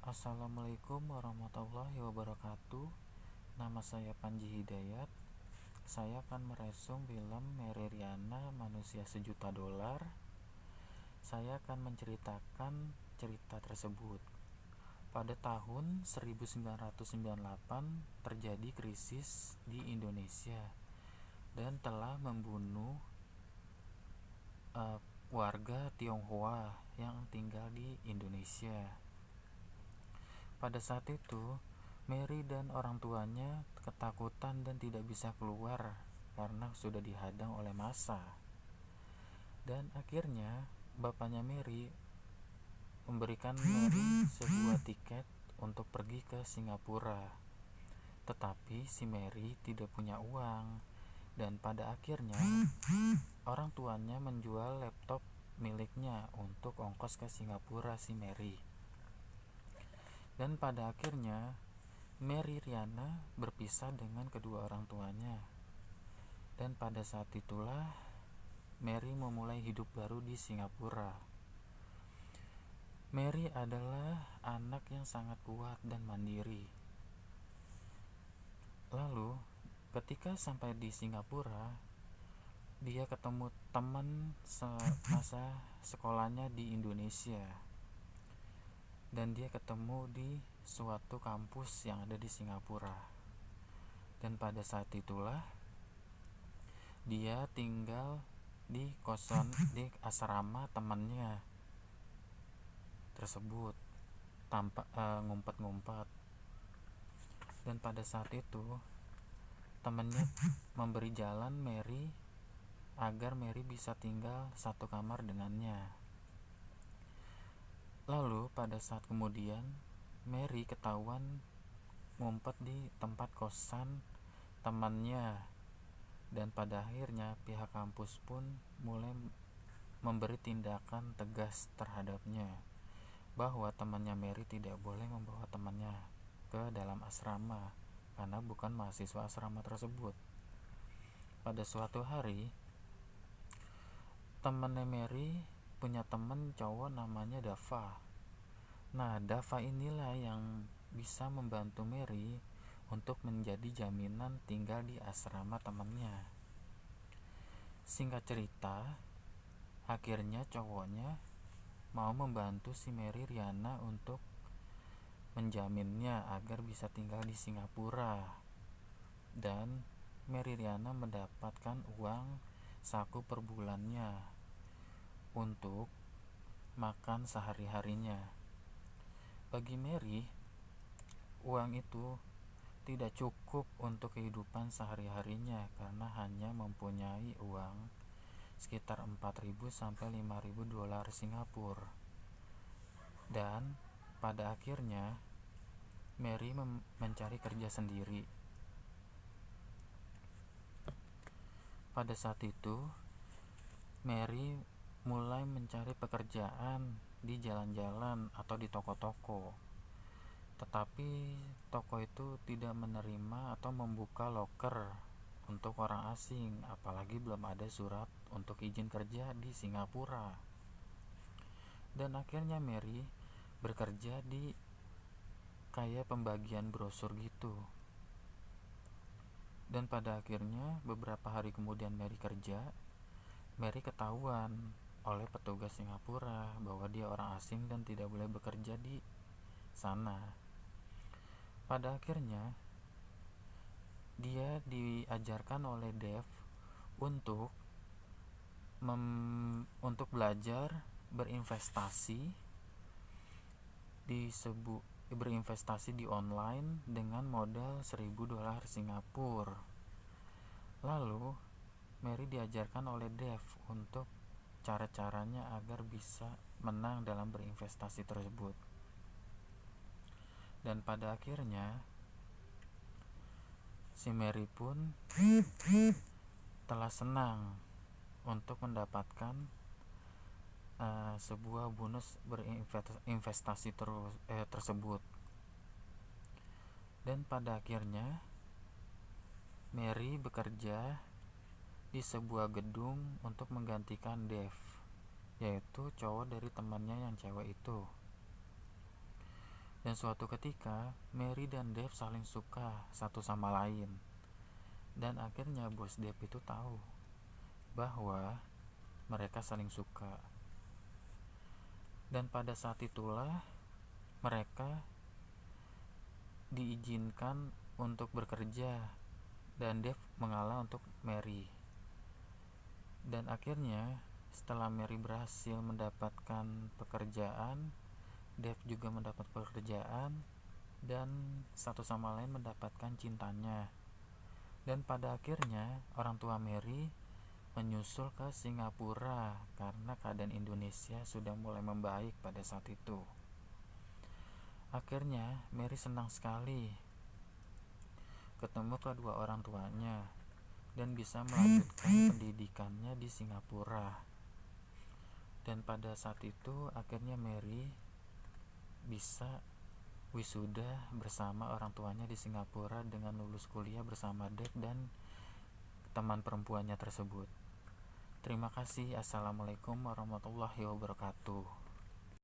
Assalamualaikum warahmatullahi wabarakatuh. Nama saya Panji Hidayat. Saya akan meresum film Mary Riana Manusia Sejuta Dolar. Saya akan menceritakan cerita tersebut. Pada tahun 1998 terjadi krisis di Indonesia dan telah membunuh warga Tionghoa yang tinggal di Indonesia. Pada saat itu, Mary dan orang tuanya ketakutan dan tidak bisa keluar karena sudah dihadang oleh massa. Dan akhirnya, bapaknya Mary memberikan Mary sebuah tiket untuk pergi ke Singapura. Tetapi si Mary tidak punya uang, dan pada akhirnya orang tuanya menjual laptop miliknya untuk ongkos ke Singapura si Mary. Dan pada akhirnya Mary Riana berpisah dengan kedua orang tuanya. Dan pada saat itulah Mary memulai hidup baru di Singapura. Mary adalah anak yang sangat kuat dan mandiri. Lalu ketika sampai di Singapura, dia ketemu teman semasa sekolahnya di Indonesia. Dan dia ketemu di suatu kampus yang ada di Singapura. Dan pada saat itulah dia tinggal di kosan di asrama temannya tersebut tanpa ngumpet-ngumpet. Dan pada saat itu temannya memberi jalan Mary agar Mary bisa tinggal satu kamar dengannya. Lalu pada saat kemudian Mary ketahuan ngumpet di tempat kosan temannya, dan pada akhirnya pihak kampus pun mulai memberi tindakan tegas terhadapnya bahwa temannya Mary tidak boleh membawa temannya ke dalam asrama karena bukan mahasiswa asrama tersebut. Pada suatu hari, temannya Mary punya teman cowok namanya Dava. Nah, Dava inilah yang bisa membantu Mary untuk menjadi jaminan tinggal di asrama temannya. Singkat cerita, akhirnya cowoknya mau membantu si Mary Riana untuk menjaminnya agar bisa tinggal di Singapura. Dan Mary Riana mendapatkan uang saku per bulannya untuk makan sehari-harinya. Bagi Mary, uang itu tidak cukup untuk kehidupan sehari-harinya karena hanya mempunyai uang sekitar 4.000 sampai 5.000 dolar Singapura. Dan pada akhirnya Mary mencari kerja sendiri. Pada saat itu Mary mulai mencari pekerjaan di jalan-jalan atau di toko-toko. Tetapi toko itu tidak menerima atau membuka loker untuk orang asing, apalagi belum ada surat untuk izin kerja di Singapura. Dan akhirnya Mary bekerja di kayak pembagian brosur gitu. Dan pada akhirnya beberapa hari kemudian Mary ketahuan oleh petugas Singapura bahwa dia orang asing dan tidak boleh bekerja di sana. Pada akhirnya dia diajarkan oleh Dev untuk belajar berinvestasi di online dengan modal 1.000 dolar Singapura. Lalu Mary diajarkan oleh Dev untuk cara-caranya agar bisa menang dalam berinvestasi tersebut. Dan pada akhirnya si Mary pun telah senang untuk mendapatkan sebuah bonus berinvestasi tersebut. Dan pada akhirnya Mary bekerja di sebuah gedung untuk menggantikan Dev, yaitu cowok dari temannya yang cewek itu. Dan suatu ketika Mary dan Dev saling suka satu sama lain. Dan akhirnya bos Dev itu tahu bahwa mereka saling suka. Dan pada saat itulah mereka diizinkan untuk bekerja dan Dev mengalah untuk Mary. Dan akhirnya setelah Mary berhasil mendapatkan pekerjaan, Dev juga mendapat pekerjaan dan satu sama lain mendapatkan cintanya. Dan pada akhirnya orang tua Mary menyusul ke Singapura karena keadaan Indonesia sudah mulai membaik pada saat itu. Akhirnya Mary senang sekali ketemu kedua orang tuanya dan bisa melanjutkan pendidikannya di Singapura. Dan pada saat itu akhirnya Mary bisa wisuda bersama orang tuanya di Singapura dengan lulus kuliah bersama Dev dan teman perempuannya tersebut. Terima kasih. Assalamualaikum warahmatullahi wabarakatuh.